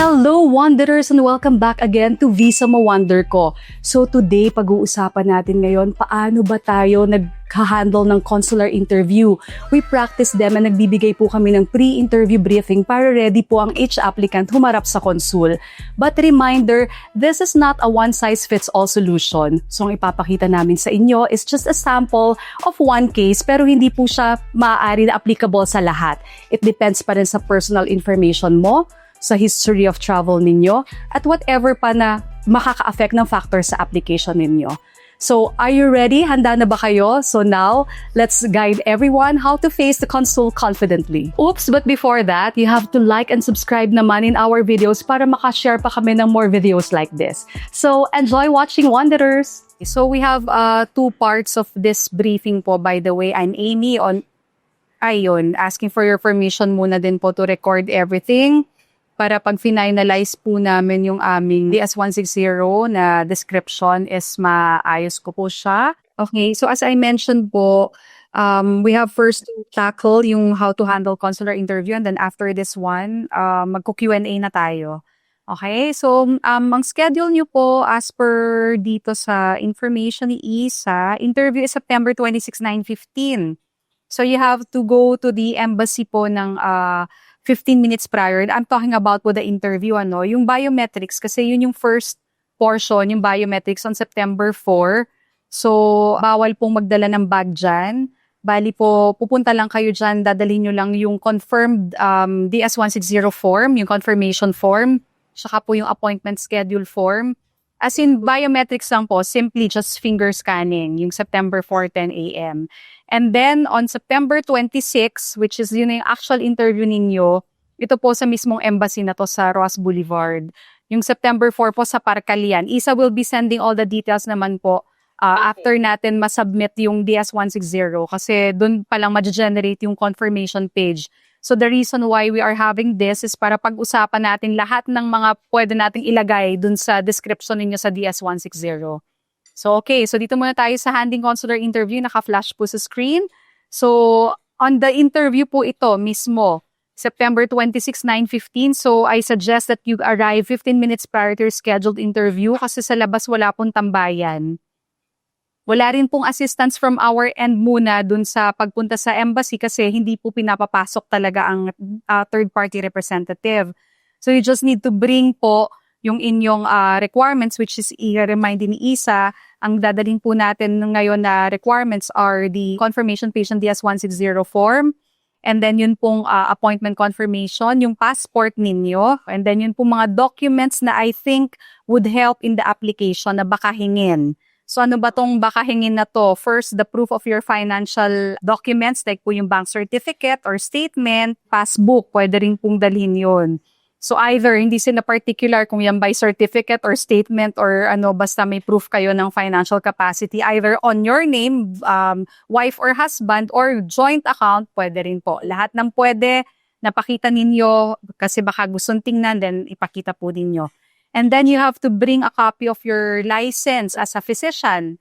Hello Wanderers and welcome back again to Visa Mo Wonder Ko. So today pag-uusapan natin ngayon paano ba tayo nag-handle ng consular interview. We practice them and nagbibigay po kami ng pre-interview briefing para ready po ang each applicant humarap sa consul. But reminder, this is not a one-size-fits-all solution. So ang ipapakita namin sa inyo is just a sample of one case pero hindi po siya maaari na applicable sa lahat. It depends pa rin sa personal information mo, sa history of travel ninyo, at whatever pa na makaka-affect ng factor sa application ninyo. So, are you ready? Handa na ba kayo? So now, let's guide everyone how to face the consul confidently. Oops, but before that, you have to like and subscribe naman in our videos para makashare pa kami ng more videos like this. So, enjoy watching Wanderers! So, we have two parts of this briefing po. By the way, I'm Amy asking for your permission muna din po to record everything para pag finalize po namin yung aming DS-160 na description is maayos ko po siya. Okay, so as I mentioned po, we have first to tackle yung how to handle consular interview, and then after this one, magko-Q&A na tayo. Okay, so ang schedule nyo po as per dito sa information ni Isa, interview is September 26, 9:15. So you have to go to the embassy po ng 15 minutes prior. I'm talking about po the interview, yung biometrics, kasi yun yung first portion, yung biometrics on September 4. So, bawal pong magdala ng bag dyan. Bali po, pupunta lang kayo dyan, dadalhin nyo lang yung confirmed DS-160 form, yung confirmation form, saka po yung appointment schedule form. As in, biometrics lang po, simply just finger scanning, yung September 4, 10 a.m. And then, on September 26, which is yun yung actual interview ninyo, ito po sa mismong embassy na to sa Roas Boulevard. Yung September 4 po sa Parcalian. Isa will be sending all the details naman po after natin masubmit yung DS-160 kasi dun palang ma-generate yung confirmation page. So the reason why we are having this is para pag-usapan natin lahat ng mga pwede nating ilagay dun sa description ninyo sa DS-160. So okay, so dito muna tayo sa handling consular interview, naka-flash po sa screen. So on the interview po ito mismo, September 26, 9:15. So I suggest that you arrive 15 minutes prior to your scheduled interview kasi sa labas wala pong tambayan. Wala rin pong assistance from our end muna dun sa pagpunta sa embassy kasi hindi po pinapapasok talaga ang third-party representative. So you just need to bring po yung inyong requirements, which is i-remind ni Isa. Ang dadalhin po natin ngayon na requirements are the confirmation page ng DS-160 form, and then yun pong appointment confirmation, yung passport ninyo, and then yun pong mga documents na I think would help in the application na baka hingin. So ano ba tong baka hingin na to? First, the proof of your financial documents, like po yung bank certificate or statement, passbook, pwede rin pong dalhin yun. So either hindi sila particular kung yan by certificate or statement or basta may proof kayo ng financial capacity, either on your name, wife or husband, or joint account, pwede rin po. Lahat ng pwede, napakita ninyo kasi baka gustong tingnan, then ipakita po ninyo. And then you have to bring a copy of your license as a physician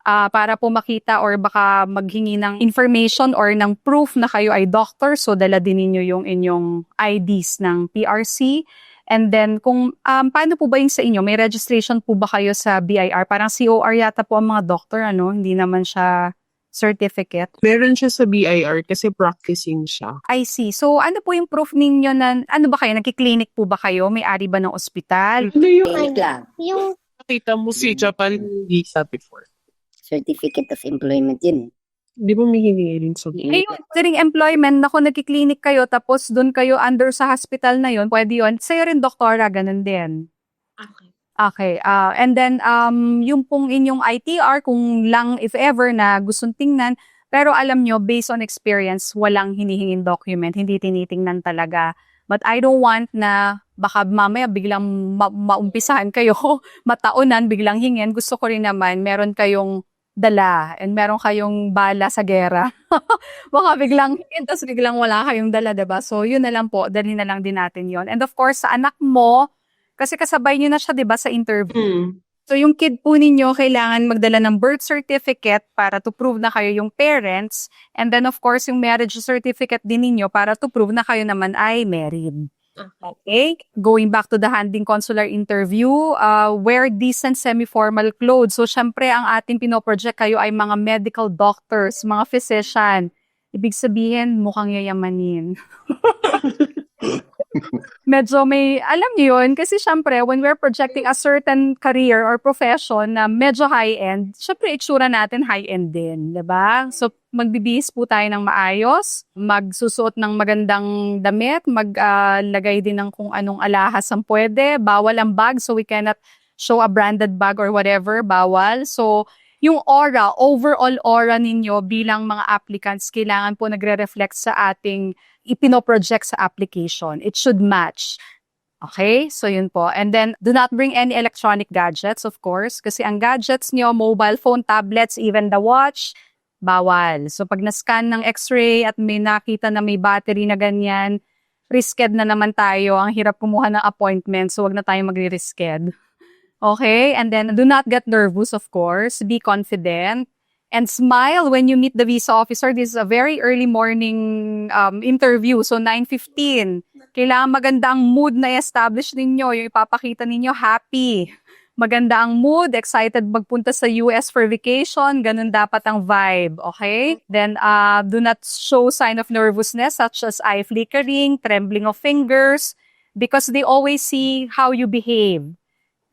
para po makita or baka maghingi ng information or ng proof na kayo ay doctor. So, dala din ninyo yung inyong IDs ng PRC. And then, kung paano po ba yung sa inyo? May registration po ba kayo sa BIR? Parang COR yata po ang mga doctor, Hindi naman siya certificate. Meron siya sa BIR kasi practicing siya. I see. So, ano po yung proof ninyo na, ano ba kayo? Nagki-clinic po ba kayo? May-ari ba ng ospital? Ano yung Clinic lang. Yung nakita mo si Japan visa before? certificate of employment yun. Di ba may hinihiling sa During employment, nagki-clinic kayo, tapos doon kayo under sa hospital na yun, pwede yun. Sa'yo rin, doktora, ganun din. Okay. And then, yung pong inyong ITR, kung lang, if ever, na gustong tingnan, pero alam nyo, based on experience, walang hinihingin document, hindi tinitingnan talaga. But I don't want na baka mamaya biglang maumpisahan kayo, mataunan, biglang hingin. Gusto ko rin naman, meron kayong dala and meron kayong bala sa gera. Baka biglang hingin, tapos biglang wala kayong dala, diba? So, yun na lang po, dalhin na lang din natin yon. And of course, sa anak mo, kasi kasabay nyo na siya, diba, sa interview. So, yung kid po ninyo, kailangan magdala ng birth certificate para to prove na kayo yung parents. And then, of course, yung marriage certificate din ninyo para to prove na kayo naman ay married. Okay? Going back to the handling consular interview, wear decent semi-formal clothes. So, syempre, ang ating pinoproject kayo ay mga medical doctors, mga physician. Ibig sabihin, mukhang yayamanin. Medyo may, alam niyo yun, kasi syempre, when we're projecting a certain career or profession na medyo high-end, syempre, itsura natin high-end din, 'di ba? So, magbibihis po tayo ng maayos, magsusuot ng magandang damit, maglagay din ng kung anong alahas ang pwede, bawal ang bag, so we cannot show a branded bag or whatever, bawal. So, yung aura, overall aura ninyo bilang mga applicants, kailangan po nagre-reflect sa ating ipinoproject sa application. It should match. Okay? So, yun po. And then, do not bring any electronic gadgets, of course. Kasi ang gadgets nyo, mobile phone, tablets, even the watch, bawal. So, pag na-scan ng x-ray at may nakita na may battery na ganyan, risked na naman tayo. Ang hirap kumuha ng appointment. So, wag na tayo magre-risked. Okay? And then, do not get nervous, of course. Be confident. And smile when you meet the visa officer. This is a very early morning interview. So, 9:15. Kailangan maganda ang mood na i-establish ninyo. Yung ipapakita ninyo, happy. Maganda ang mood, excited magpunta sa US for vacation. Ganun dapat ang vibe. Okay? Then, do not show sign of nervousness such as eye flickering, trembling of fingers. Because they always see how you behave.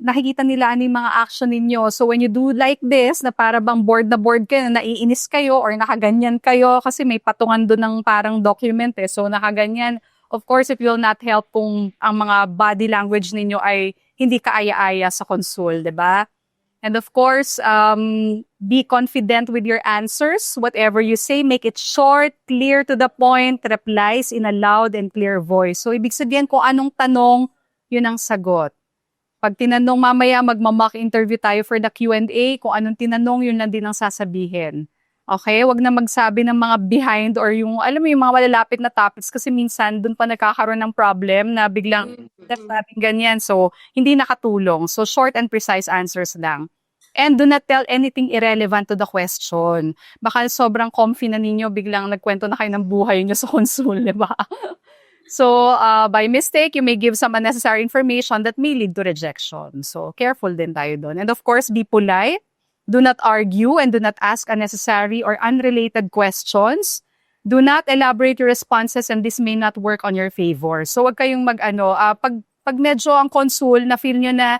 Nakikita nila ano yung mga action ninyo. So when you do like this, na para bang bored na bored kayo, na naiinis kayo, or nakaganyan kayo, kasi may patungan doon ng parang document eh. So nakaganyan. Of course, it will not help kung ang mga body language ninyo ay hindi kaaya-aya sa consul, di ba? And of course, be confident with your answers. Whatever you say, make it short, clear to the point, replies in a loud and clear voice. So ibig sabihin kung anong tanong, yun ang sagot. Pag tinanong mamaya, magmamock interview tayo for the Q&A, kung anong tinanong, yun lang din ang sasabihin. Okay? Wag na magsabi ng mga behind or yung, alam mo, yung mga malalapit na topics kasi minsan dun pa nagkakaroon ng problem na biglang left natin ganyan. So, hindi nakatulong. So, short and precise answers lang. And do not tell anything irrelevant to the question. Baka sobrang comfy na ninyo, biglang nagkwento na kayo ng buhay nyo sa consul, di ba? So, by mistake, you may give some unnecessary information that may lead to rejection. So, careful din tayo doon. And of course, be polite. Do not argue and do not ask unnecessary or unrelated questions. Do not elaborate your responses and this may not work on your favor. So, wag kayong pag medyo ang consul na feel nyo na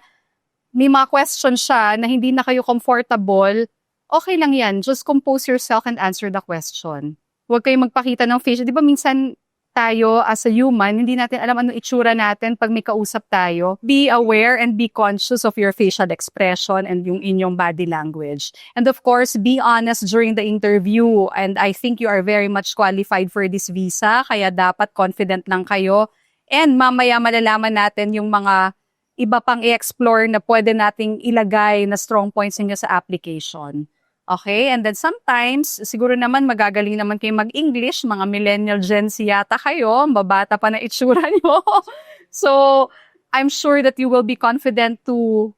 may mga questions siya na hindi na kayo comfortable, okay lang yan. Just compose yourself and answer the question. Huwag kayong magpakita ng face. Di ba minsan, tayo as a human, hindi natin alam ano itsura natin pag may kausap tayo. Be aware and be conscious of your facial expression and yung inyong body language. And of course, be honest during the interview. And I think you are very much qualified for this visa, kaya dapat confident lang kayo. And mamaya malalaman natin yung mga iba pang i-explore na pwede nating ilagay na strong points niyo sa application. Okay? And then sometimes, siguro naman magagaling naman kayo mag-English, mga millennial Gen Z yata kayo, babata pa na itsura nyo. So, I'm sure that you will be confident to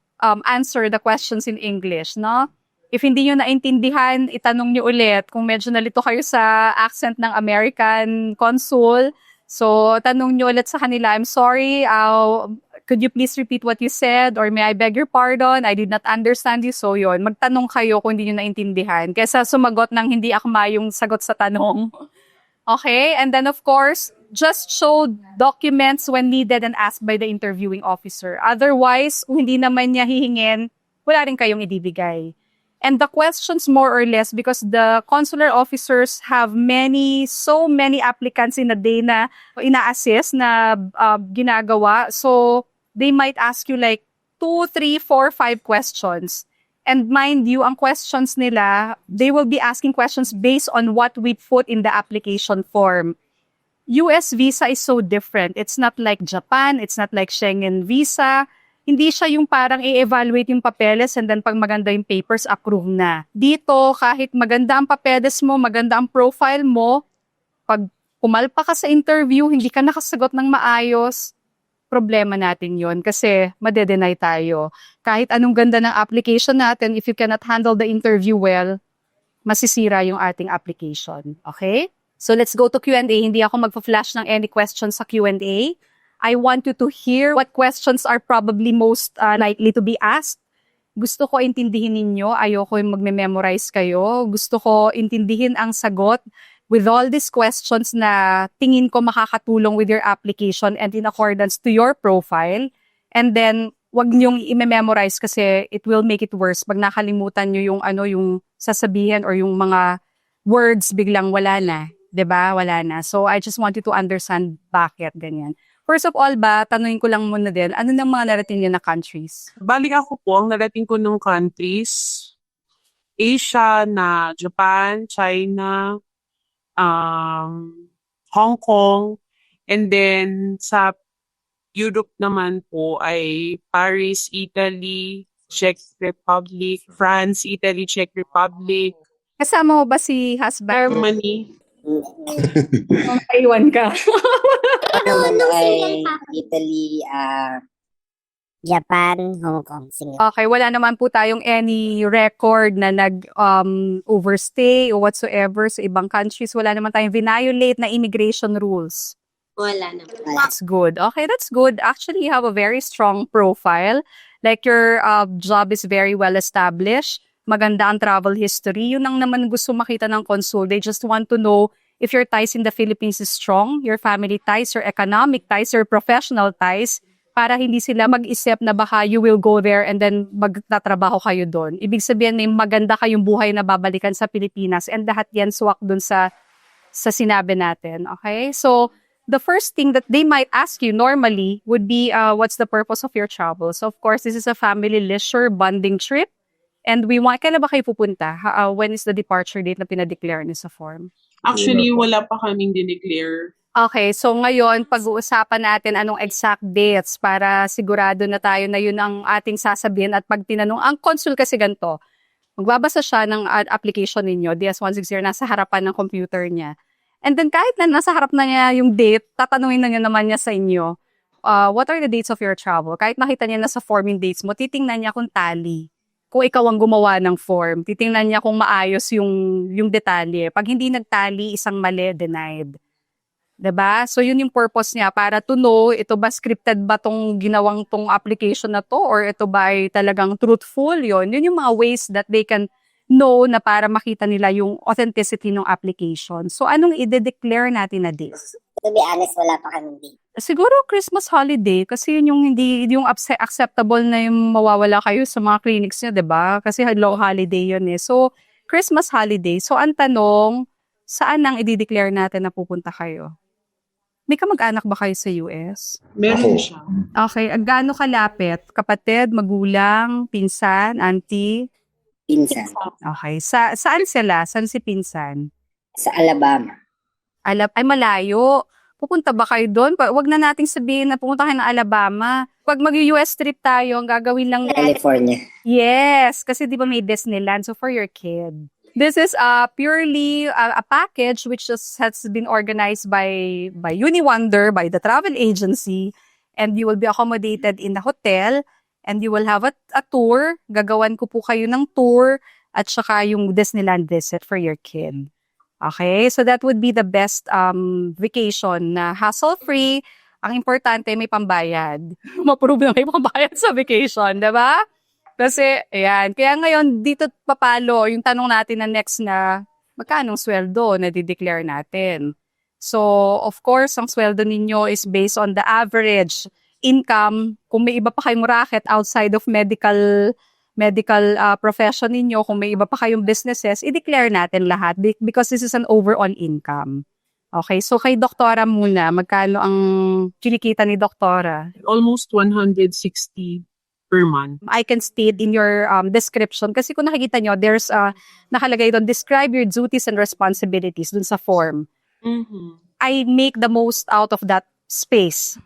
answer the questions in English, no? If hindi nyo naintindihan, itanong nyo ulit. Kung medyo nalito kayo sa accent ng American consul, so tanong nyo ulit sa kanila, I'm sorry, could you please repeat what you said? Or may I beg your pardon? I did not understand you. So yun, magtanong kayo kung hindi nyo naintindihan. Kesa sumagot ng hindi akma yung sagot sa tanong. Okay? And then of course, just show documents when needed and asked by the interviewing officer. Otherwise, kung hindi naman niya hihingin, wala rin kayong ibibigay. And the questions more or less, because the consular officers have so many applicants in a day na ina-assist na ginagawa. So, they might ask you like 2, 3, 4, 5 questions. And mind you, ang questions nila, they will be asking questions based on what we put in the application form. US visa is so different. It's not like Japan, it's not like Schengen visa. Hindi siya yung parang i-evaluate yung papeles and then pag maganda yung papers, approve na. Dito, kahit maganda ang papeles mo, maganda ang profile mo, pag pumalpa ka sa interview, hindi ka nakasagot ng maayos, problema natin yon kasi madedenay tayo. Kahit anong ganda ng application natin, if you cannot handle the interview well, masisira yung ating application. Okay? So let's go to Q&A. Hindi ako magpa-flash ng any questions sa Q&A. I want you to hear what questions are probably most likely to be asked. Gusto ko intindihin ninyo, ayoko yung magme-memorize kayo. Gusto ko intindihin ang sagot with all these questions na tingin ko makakatulong with your application and in accordance to your profile. And then, wag niyong i-memorize kasi it will make it worse pag nakalimutan niyo yung sasabihin or yung mga words biglang wala na. 'Di ba? Wala na. So, I just want you to understand bakit ganyan. First of all tanungin ko lang muna din, ano nang mga narating niyo na countries? Balik ako po, ang narating ko ng countries, Asia na Japan, China, Hong Kong, and then sa Europe naman po ay Paris, Italy, Czech Republic, France, Italy, Czech Republic, Kasama mo ba si husband? Germany. Maiwan ka. Ano naman ay Italy, Japan, Hong Kong, Singapore. Okay, wala naman po tayong any record na overstay or whatsoever sa ibang countries. Wala naman tayong violate na immigration rules. Wala na. That's good. Okay, that's good. Actually, you have a very strong profile. Like your job is very well established. Maganda ang travel history. Yun ang naman gusto makita ng consul. They just want to know if your ties in the Philippines is strong, your family ties, your economic ties, your professional ties, para hindi sila mag-isip na baka you will go there and then magtatrabaho kayo doon. Ibig sabihin may maganda kayong buhay na babalikan sa Pilipinas and lahat yan swak doon sa sinabi natin. Okay? So, the first thing that they might ask you normally would be, what's the purpose of your travel? So, of course, this is a family leisure bonding trip. And kailan ba kayo pupunta? When is the departure date na pinadeclare niyo sa form? Actually, wala pa kaming dineclare. Okay, so ngayon, pag-uusapan natin anong exact dates para sigurado na tayo na yun ang ating sasabihin at pag tinanong, ang consul kasi ganito, magbabasa siya ng application ninyo, DS-160, nasa harapan ng computer niya. And then kahit na nasa harap na niya yung date, tatanungin na niya naman niya sa inyo, what are the dates of your travel? Kahit makita niya na sa form yung dates mo, titingnan niya kung tally. Kung ikaw ang gumawa ng form, titingnan niya kung maayos yung detalye. Pag hindi nagtali, isang mali, denied. 'Diba? So yun yung purpose niya para to know, ito ba scripted ba tong ginawang tong application na to or ito ba ay talagang truthful yun. Yun yung mga ways that they can know na para makita nila yung authenticity ng application. So anong i-declare natin na date? To be honest, wala pa kaming date. Siguro Christmas holiday kasi yun yung hindi yung acceptable na yung mawawala kayo sa mga clinics niyo, 'di ba? Kasi long holiday yun eh. So Christmas holiday. So ang tanong, saan nang i-declare natin na pupunta kayo? May kamag-anak ba kayo sa US? Meron siya. Okay, gaano kalapit? Kapatid, magulang, pinsan, auntie? Pinsan. Okay, saan sila? Saan si pinsan? Sa Alabama. Ay, malayo. Pupunta ba kayo doon? Wag na nating sabihin na pupunta kayo ng Alabama. Pag mag-US trip tayo, ang gagawin lang California. Yes, kasi di ba may Disneyland, so for your kid. This is purely a package which has been organized by Uniwonder, by the travel agency, and you will be accommodated in the hotel, and you will have a tour. Gagawan ko po kayo ng tour, at saka yung Disneyland visit for your kid. Okay, so that would be the best vacation na hassle-free. Ang importante, may pambayad. Ma-prove na may pambayad sa vacation, di ba? Kasi, ayan. Kaya ngayon, dito papalo yung tanong natin na next na magkano sweldo na di-declare natin. So, of course, ang sweldo ninyo is based on the average income. Kung may iba pa kayong racket outside of medical profession ninyo, kung may iba pa kayong businesses, i-declare natin lahat because this is an overall income. Okay, so kay doktora muna, magkano ang kinikita ni doktora? Almost 160 per month. I can state in your description, kasi kung nakikita nyo, there's nakalagay doon, describe your duties and responsibilities dun sa form. Mm-hmm. I make the most out of that space.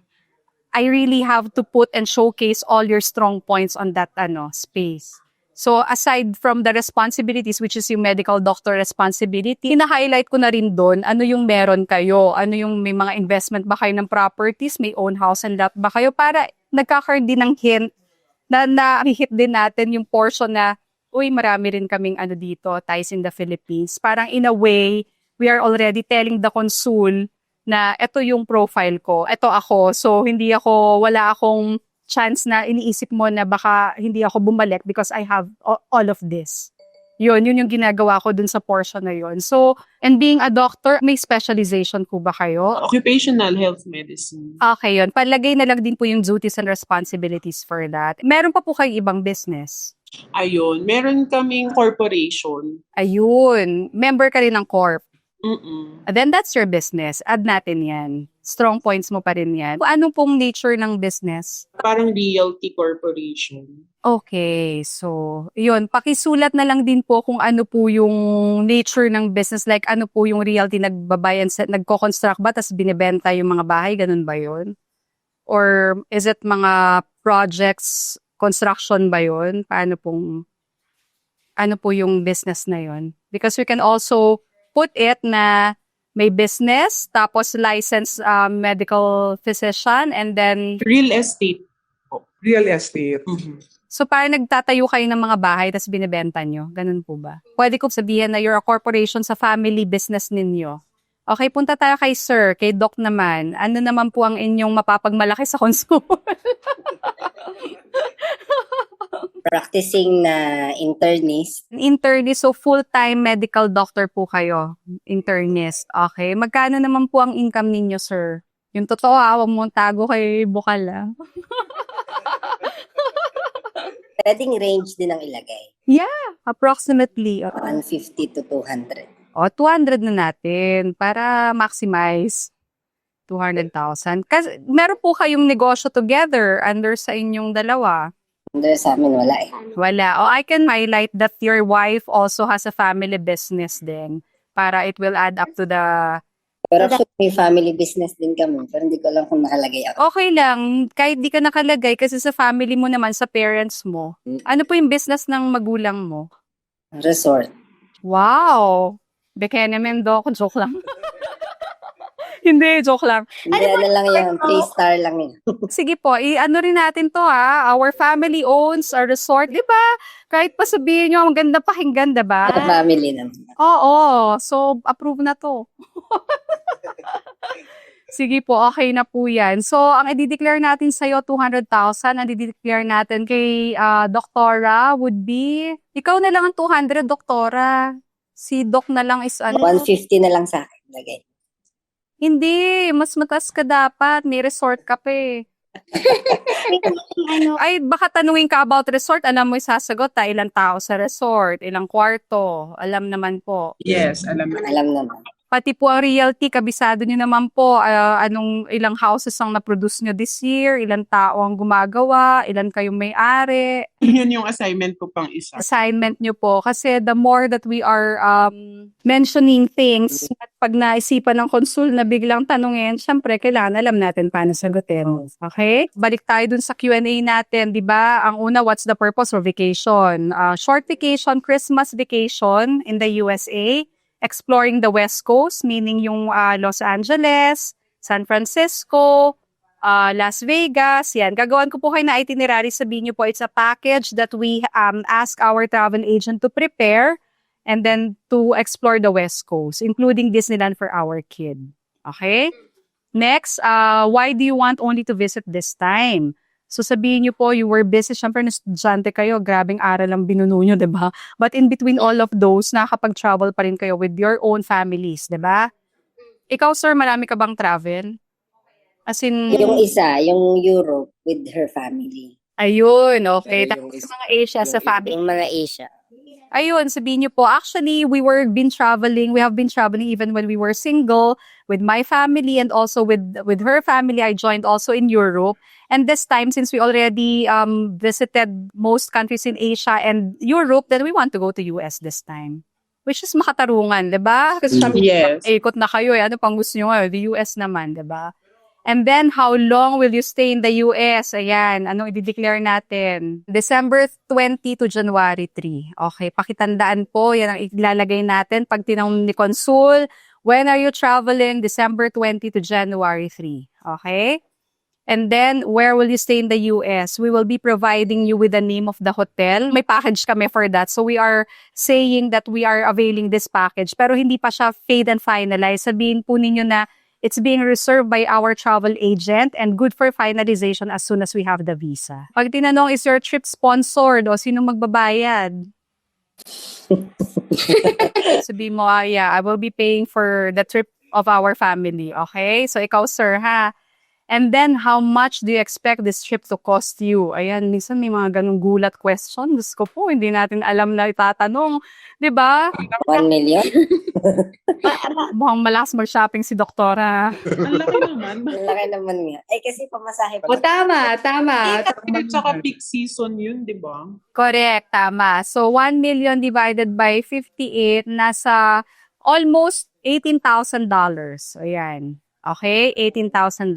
I really have to put and showcase all your strong points on that space. So aside from the responsibilities, which is yung medical doctor responsibility, hina-highlight ko na rin doon, ano yung meron kayo, ano yung may mga investment ba kayo ng properties, may own house and lot ba kayo, para nagkakaroon din ng hint na na-hit din natin yung portion na, uy, marami rin kaming dito, ties in the Philippines. Parang in a way, we are already telling the consul na ito yung profile ko, ito ako. So, wala akong chance na iniisip mo na baka hindi ako bumalik because I have all of this. Yun yung ginagawa ko dun sa portion na yun. So, and being a doctor, may specialization po ba kayo? Occupational health medicine. Okay, yun. Palagay na lang din po yung duties and responsibilities for that. Meron pa po kayong ibang business? Ayun, meron kaming corporation. Ayun. Member ka rin ng corp. Mm-mm. Then that's your business. Add natin yan. Strong points mo pa rin yan. Anong pong nature ng business? Parang realty corporation. Okay, so yun, pakisulat na lang din po kung ano po yung nature ng business, like ano po yung realty, nagko-construct ba, tas binibenta yung mga bahay, ganun ba yun? Or is it mga projects, construction ba yun? Ano po yung business na yun? Because we can also put it na may business, tapos licensed medical physician, and then Real estate. Real estate. Mhm. so parang nagtatayo kayo ng mga bahay tapos binibenta nyo. Ganun po ba? Pwede ko sabihin na you're a corporation sa family business ninyo. Okay, punta tayo kay sir, kay doc naman. Ano naman po ang inyong mapapagmalaki sa consumer? Practicing na internist. Internist, so full-time medical doctor po kayo. Internist. Okay. Magkano naman po ang income ninyo, sir? Yung totoo, huwag mong tago kay Bukal, ah. Pwedeng range din ang ilagay. Approximately. 150 to 200. 200 na natin para maximize 200,000. Kasi meron po kayong negosyo together under sa inyong dalawa. Hindi sa amin wala eh. Wala. I can highlight that your wife also has a family business din para it will add up to the... Pero actually, may family business din kami. Pero hindi ko alam kung nakalagay ako. Okay lang, kahit di ka nakalagay kasi sa family mo naman, sa parents mo. Ano po yung business ng magulang mo? Resort. Wow! Bekene Mendo, joke lang. Hindi, joke lang. Hindi, ano lang yun. 3-star lang yun. Sige po, ano rin natin to ha. Our family owns a resort, di ba? Kahit pa sabihin nyo, ang ganda pakinggan, di ba? Family naman. Oo, so approve na to. Sige po, okay na po yan. So, ang i-declare natin sa'yo, 200,000. Ang i-declare natin kay Doktora would be, ikaw na lang ang 200, Doktora. Si Doc na lang is ano? 150 na lang sa akin. Lagay. Hindi, mas mataas ka dapat. May resort ka pa eh. Ay, baka tanungin ka about resort. Alam mo, isasagot ilang tao sa resort, ilang kwarto. Alam naman po. Yes, alam mo. Alam naman. Pati po ang realty, kabisado nyo naman po ilang houses ang na-produce nyo this year, ilang tao ang gumagawa, ilan kayong may-ari. Yun yung assignment ko pang isa. Assignment nyo po. Kasi the more that we are mentioning things, at pag naisipan ng consul na biglang tanungin, syempre, kailangan alam natin paano sagutin. Okay? Balik tayo dun sa Q&A natin, di ba? Ang una, what's the purpose of vacation? Short vacation, Christmas vacation in the USA. Exploring the West Coast, meaning yung Los Angeles, San Francisco, Las Vegas, yan. Gagawan ko po kayo na itinerary. Sabihin nyo po, it's a package that we ask our travel agent to prepare and then to explore the West Coast, including Disneyland for our kid. Okay? Next, why do you want only to visit this time? So sabihin niyo po, you were busy, syempre na estudyante kayo, grabing aral ang binuno nyo, diba? But in between all of those, nakakapag-travel pa rin kayo with your own families, diba? Ikaw, sir, marami ka bang travel? As in... Yung isa, yung Europe with her family. Ayun, okay. Yung Tapos mga Asia sa family. Yung mga Asia. Ayun, sabihin niyo po, actually, we have been traveling even when we were single, with my family and also with her family. I joined also in Europe. And this time, since we already visited most countries in Asia and Europe, then we want to go to US this time. Which is makatarungan, di ba? Kasi Yes. ikot na kayo eh. Ano pang gusto nyo ngayon? The US naman, di ba? And then, how long will you stay in the US? Ayan, anong i-declare natin? December 20 to January 3. Okay, pakitandaan po, yan ang ilalagay natin. Pag tinanong ni Consul, when are you traveling? December 20 to January 3. Okay? And then, where will you stay in the US? We will be providing you with the name of the hotel. May package kami for that. So, we are saying that we are availing this package. Pero hindi pa siya paid and finalized. Sabihin po ninyo na It's being reserved by our travel agent and good for finalization as soon as we have the visa. Pag tinanong, is your trip sponsored o sino magbabayad? Sabi mo, yeah, I will be paying for the trip of our family. Okay? So, ikaw, sir, ha? And then, how much do you expect this trip to cost you? Ayan, minsan may mga ganung gulat question. Diyos ko po, hindi natin alam na itatanong. Di ba? 1 million? Mukhang malakas mag-shopping si doktora. Ang laki naman. Ang laki naman nga. Eh, kasi pamasahe pa. O, tama. At saka peak season yun, di ba? Correct, tama. So, 1 million divided by 58, nasa almost $18,000. So, ayan. Okay, $18,000.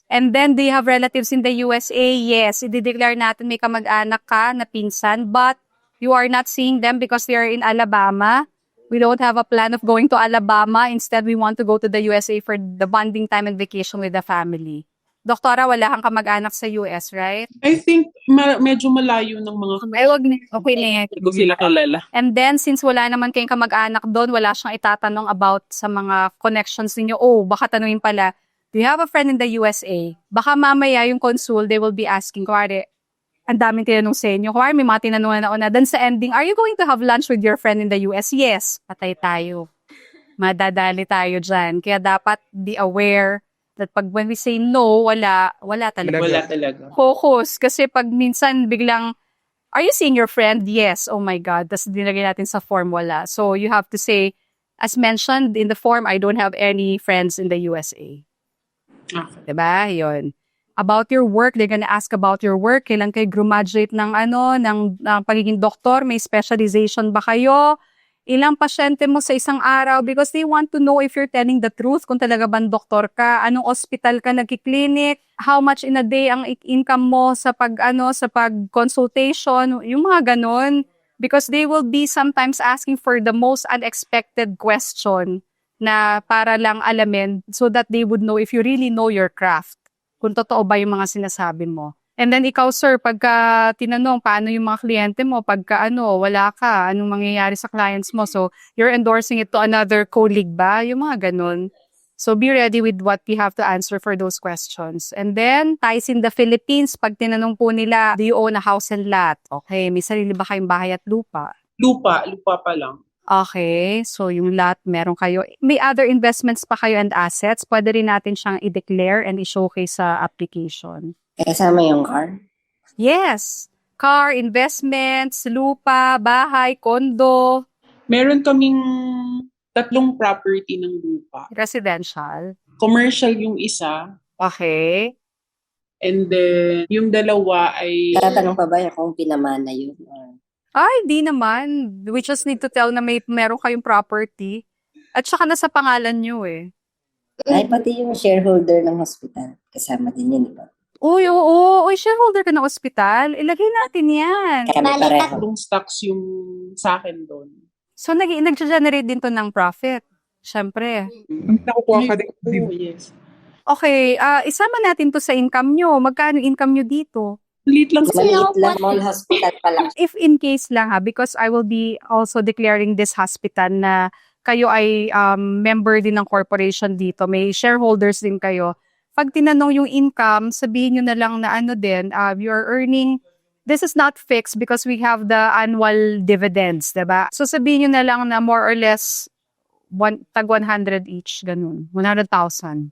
And then, do you have relatives in the USA? Yes, i-declare natin may kamag-anak ka na pinsan, but you are not seeing them because they are in Alabama. We don't have a plan of going to Alabama. Instead, we want to go to the USA for the bonding time and vacation with the family. Doktora, wala kang kamag-anak sa US, right? I think medyo malayo ng mga Ay, wag na. Okay na yan. hindi ko sila kilala. And then, since wala naman kayong kamag-anak doon, wala siyang itatanong about sa mga connections ninyo. Oh, baka tanungin pala, do you have a friend in the USA? Baka mamaya yung consul, they will be asking, kuwari, ang daming tinanong sa inyo. Kuwari, may mga tinanong na una. Then sa ending, are you going to have lunch with your friend in the US? Yes. Patay tayo. Madadali tayo dyan. Kaya dapat be aware that pag when we say no, wala talaga. Wala talaga. Focus. Kasi pag minsan biglang, are you seeing your friend? Yes. Oh my God. Tapos dinagay natin sa form, wala. So you have to say, as mentioned in the form, I don't have any friends in the USA. Okay. Diba? Yun. About your work, they're gonna ask about your work. Kailan kayo graduate ng pagiging doktor? May specialization ba kayo? Ilang pasyente mo sa isang araw? Because they want to know if you're telling the truth, kung talaga bang doktor ka, anong hospital ka nagki-clinic, how much in a day ang income mo sa pag-consultation, yung mga ganon. Because they will be sometimes asking for the most unexpected question na para lang alamin so that they would know if you really know your craft. Kung totoo ba yung mga sinasabi mo. And then ikaw, sir, pagka tinanong paano yung mga kliyente mo, pagka wala ka, anong mangyayari sa clients mo. So, you're endorsing it to another colleague ba? Yung mga ganun. So, be ready with what you have to answer for those questions. And then, ties in the Philippines, pag tinanong po nila, do you own a house and lot? Okay, may sarili ba kayong bahay at lupa? Lupa pa lang. Okay, so yung lot meron kayo. May other investments pa kayo and assets, pwede rin natin siyang i-declare and i-showcase sa application. Kasama yung car? Yes. Car, investments, lupa, bahay, kondo, Meron kaming 3 property ng lupa. residential. Commercial yung isa, Okay. and then yung dalawa ay Tatanong pa ba kung pinamana yun? Ay, di naman. We just need to tell na meron kayong property. At saka nasa pangalan nyo eh. Ay, pati yung shareholder ng hospital. Kasama din yun, di ba? Uy, oo. Uy, shareholder ka ng ospital. Ilagay natin yan. Kami pareho. yung stocks yung sa akin doon. So, nag-generate din to ng profit. Siyempre. Nakukuha ka din. Oh, yes. Okay, isama natin to sa income nyo. Magkano income nyo dito? Liit lang sa Maliit lang, mall hospital pa lang. If in case lang because I will be also declaring this hospital na kayo ay member din ng corporation dito, may shareholders din kayo. Pag tinanong yung income, sabihin nyo na lang na you are earning, this is not fixed because we have the annual dividends, diba? So sabihin nyo na lang na more or less tag 100 each, ganun, 100,000.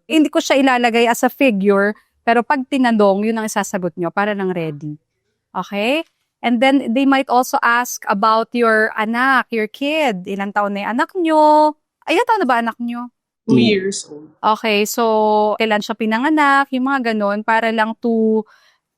Hindi ko siya ilalagay as a figure, pero pag tinanong, yun ang isasagot nyo para lang ready. Okay? And then, they might also ask about your anak, your kid. Ilang taon na yung anak nyo? Ilang taon na ba anak nyo? 2 years old. Okay, so, kailan siya pinanganak, yung mga ganun, para lang to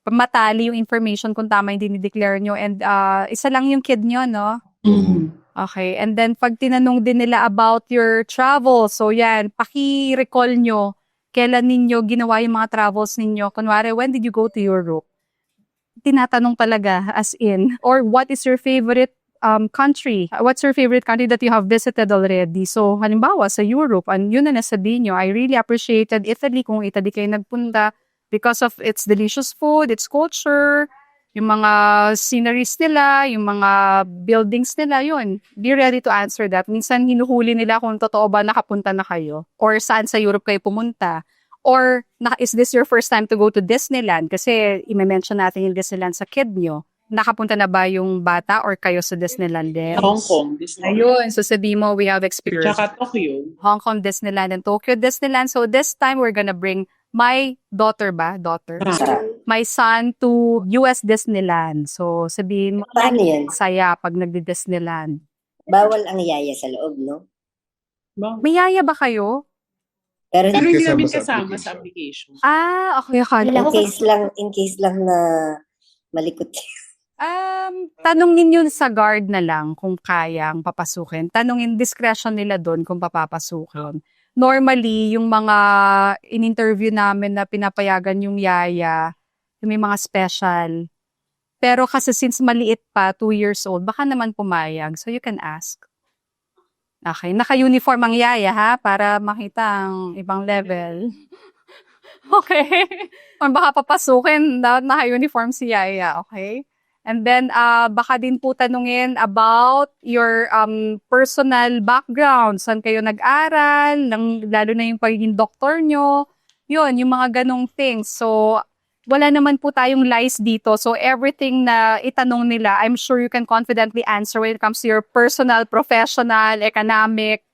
matali yung information kung tama yung dinideclare nyo. And isa lang yung kid nyo, no? Mm-hmm. Okay, and then pag tinanong din nila about your travel, so yan, paki-recall nyo kailan ninyo ginawa yung mga travels ninyo. Kunwari, when did you go to Europe? Tinatanong talaga, as in. Or what is your favorite country? What's your favorite country that you have visited already? So, halimbawa, sa Europe, yun na nasabihin nyo, I really appreciated Italy kung Italy kayo nagpunta because of its delicious food, its culture, Yung mga sceneries nila, yung mga buildings nila, yun. Be ready to answer that. Minsan hinuhuli nila kung totoo ba nakapunta na kayo or saan sa Europe kayo pumunta. Or is this your first time to go to Disneyland? Kasi i-mention natin yung Disneyland sa kid nyo. Nakapunta na ba yung bata or kayo sa Disneyland din? Hong Kong, Disney. Ayun, so sabihin mo, we have experience. Tsaka Tokyo. Hong Kong, Disneyland, and Tokyo Disneyland. So this time, we're gonna bring my daughter. My son to US Disneyland. So sabihin mo, Paano yun? saya pag nagdi-Disneyland. Bawal ang yaya sa loob, no? May yaya ba kayo? Pero Pero hindi Kasama namin sa kasama sa application. Okay, akala ko. in case lang na malikot. Tanong ninyo sa guard na lang kung kayang papasukin. Tanungin discretion nila doon kung papapasukin. Normally, yung mga in-interview namin na pinapayagan yung yaya, yung may mga special. Pero kasi since maliit pa, 2 years old, baka naman pumayag. So you can ask. Okay, naka-uniform ang yaya ha, para makita ang ibang level. Okay. Or baka papasukin, naka-uniform si yaya, okay? And then, baka din po tanungin about your personal background. Saan kayo nag-aral, lalo na yung pagiging doktor nyo. Yun, yung mga ganong things. So, wala naman po tayong lies dito. So, everything na itanong nila, I'm sure you can confidently answer when it comes to your personal, professional, economic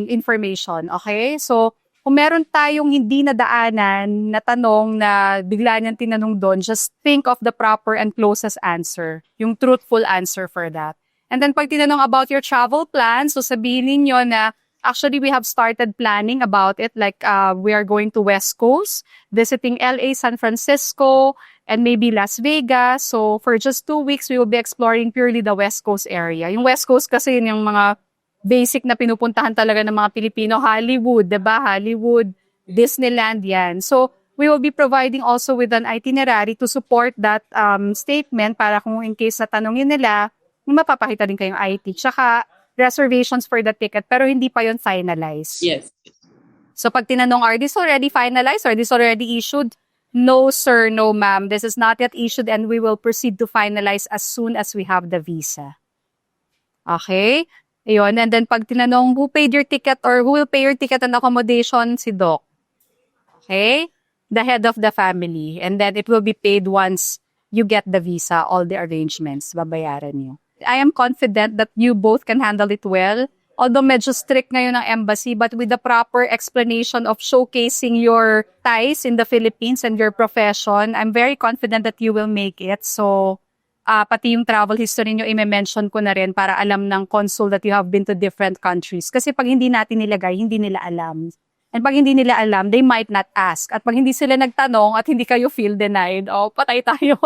information. Okay? So, kung meron tayong hindi nadaanan na tanong na bigla niyang tinanong doon, just think of the proper and closest answer. Yung truthful answer for that. And then pag tinanong about your travel plans, so sabihin niyo na actually we have started planning about it. Like we are going to West Coast, visiting LA, San Francisco, and maybe Las Vegas. So for just 2 weeks, we will be exploring purely the West Coast area. Yung West Coast kasi yun yung mga basic na pinupuntahan talaga ng mga Pilipino, Hollywood, diba? Hollywood, Disneyland, yan. So, we will be providing also with an itinerary to support that statement para kung in case na tanongin nila, mapapakita din kayong IT. Tsaka, reservations for the ticket, pero hindi pa yon finalized. Yes. So, pag tinanong, are this already finalized or this already issued? No, sir, no, ma'am. This is not yet issued and we will proceed to finalize as soon as we have the visa. Okay? Ayun, and then pag tinanong, who paid your ticket or who will pay your ticket and accommodation? Si Doc. Okay? The head of the family. And then it will be paid once you get the visa, all the arrangements, babayaran nyo. I am confident that you both can handle it well. Although medyo strict ngayon ng embassy, but with the proper explanation of showcasing your ties in the Philippines and your profession, I'm very confident that you will make it. So, pati yung travel history nyo, i-mention ko na rin para alam ng consul that you have been to different countries. Kasi pag hindi natin nilagay, hindi nila alam. And pag hindi nila alam, they might not ask. At pag hindi sila nagtanong at hindi kayo feel denied, patay tayo.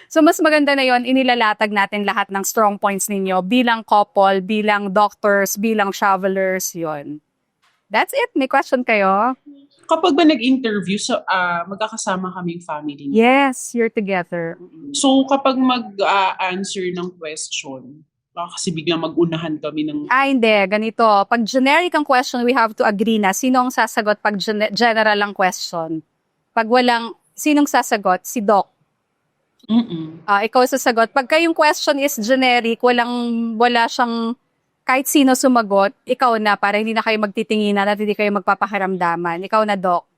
So mas maganda na yon, inilalatag natin lahat ng strong points ninyo bilang couple, bilang doctors, bilang travelers, yon. That's it. May question kayo? Kapag ba nag-interview, so, magkakasama kaming family. Yes, you're together. So, kapag mag-answer ng question, baka kasi biglang mag-unahan kami ng... Hindi. Ganito. Pag generic ang question, we have to agree na sino ang sasagot pag general ang question. Pag walang, sinong sasagot? Si Doc. Ikaw sasagot. Pag kayong question is generic, wala siyang kahit sino sumagot, ikaw na, para hindi na kayo magtitinginan at hindi kayo magpapakiramdaman. Ikaw na, Doc.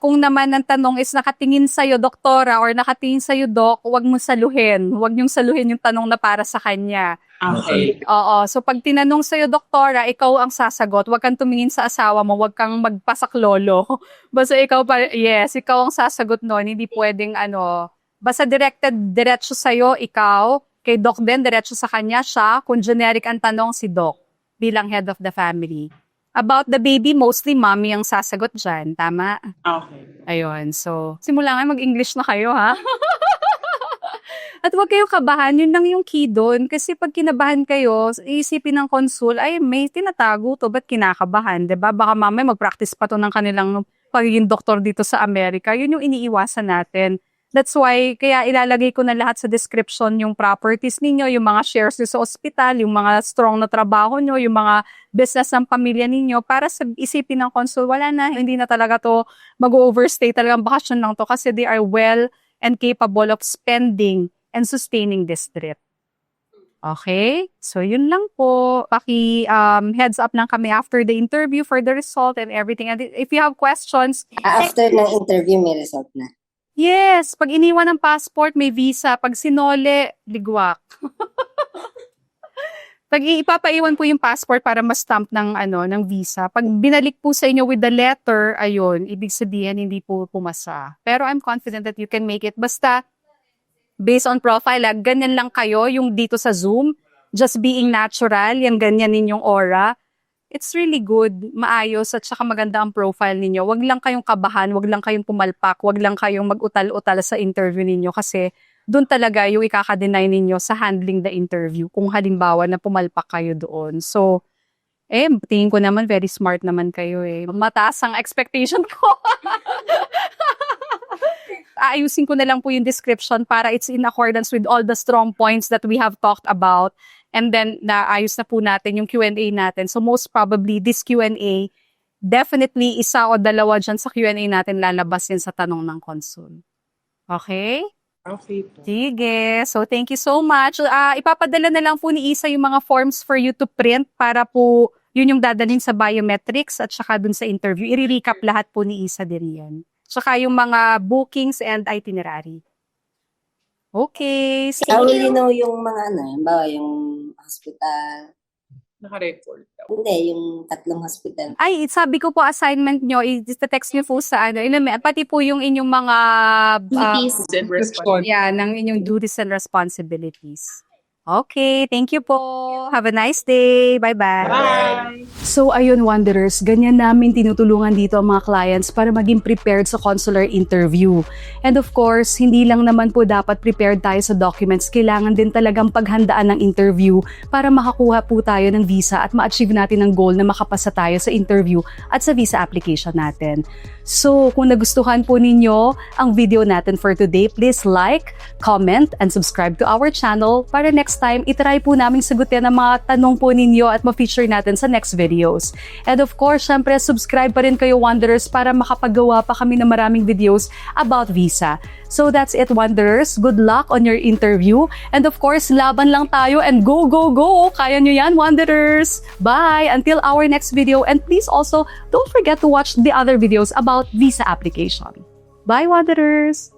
Kung naman ang tanong is nakatingin sa'yo, doktora, or nakatingin sa'yo, Doc, huwag mo saluhin. Huwag niyong saluhin yung tanong na para sa kanya. Okay. Oo. So, pag tinanong sa'yo, doktora, ikaw ang sasagot. Huwag kang tumingin sa asawa mo. Huwag kang magpasaklolo. Basta ikaw ikaw ang sasagot nun. Hindi pwedeng, basta diretso sa'yo, ikaw. Kay Doc din, diretso sa kanya siya. Kung generic ang tanong, si Doc bilang head of the family. About the baby, mostly mommy ang sasagot dyan. Tama? Okay. Ayun. So, simula nga mag-English na kayo, ha? At huwag kayong kabahan. Yun lang yung key doon. Kasi pag kinabahan kayo, iisipin ng consul, ay, may tinatago to. Ba't kinakabahan? Diba? Baka mamay mag-practice pa to ng kanilang pagiging doktor dito sa Amerika. Yun yung iniiwasan natin. That's why, kaya ilalagay ko na lahat sa description yung properties ninyo, yung mga shares nyo sa ospital, yung mga strong na trabaho nyo, yung mga business ng pamilya ninyo, para sa isipin ng consul, wala na, hindi na talaga to mag-overstay, talagang bakasyon lang to, kasi they are well and capable of spending and sustaining this trip. Okay? So, yun lang po. Heads up lang kami after the interview for the result and everything. And if you have questions, After ng interview, may result na. yes, pag iniwan ng passport, may visa. Pag sinole, ligwak. Pag ipapaiwan po yung passport para ma-stamp ng visa. Pag binalik po sa inyo with the letter, ayun, ibig sabihin hindi po pumasa. Pero I'm confident that you can make it. Basta, based on profile, ganyan lang kayo yung dito sa Zoom. Just being natural, yan ganyan ninyong aura. It's really good, maayos at saka maganda ang profile ninyo. Wag lang kayong kabahan, wag lang kayong pumalpak, wag lang kayong mag-utal-utal sa interview ninyo kasi doon talaga yung ikaka-deny ninyo sa handling the interview kung halimbawa na pumalpak kayo doon. So, tingin ko naman very smart naman kayo eh. Mataas ang expectation ko. Aayusin ko na lang po yung description para it's in accordance with all the strong points that we have talked about. And then, naayos na po natin yung Q&A natin. So, most probably, this Q&A, definitely, isa o dalawa dyan sa Q&A natin lalabas yan sa tanong ng consul. Okay? Okay po. Sige. So, thank you so much. Ipapadala na lang po ni Isa yung mga forms for you to print para po yun yung dadalhin sa biometrics at saka dun sa interview. I-recap lahat po ni Isa din yan. Saka yung mga bookings and itinerary. Okay. How will you know yung mga yung hospital? Naka-record daw. Hindi, yung 3 hospital. Ay, sabi ko po assignment nyo, i-text nyo po sa pati po yung inyong mga And response. ng inyong duties and responsibilities. Okay, thank you po. Have a nice day. Bye-bye. Bye! So ayun, Wanderers, ganyan namin tinutulungan dito ang mga clients para maging prepared sa consular interview. And of course, hindi lang naman po dapat prepared tayo sa documents, kailangan din talagang paghandaan ng interview para makakuha po tayo ng visa at ma-achieve natin ang goal na makapasa tayo sa interview at sa visa application natin. So kung nagustuhan po ninyo ang video natin for today, please like, comment, and subscribe to our channel para next time, itry po namin sagutin ang mga tanong po ninyo at ma-feature natin sa next videos. And of course, syempre, subscribe pa rin kayo, Wanderers, para makapagawa pa kami ng maraming videos about visa. So that's it, Wanderers. Good luck on your interview. And of course, laban lang tayo and go, go, go! Kaya nyo yan, Wanderers! Bye! Until our next video. And please also, don't forget to watch the other videos about visa application. Bye, Wanderers!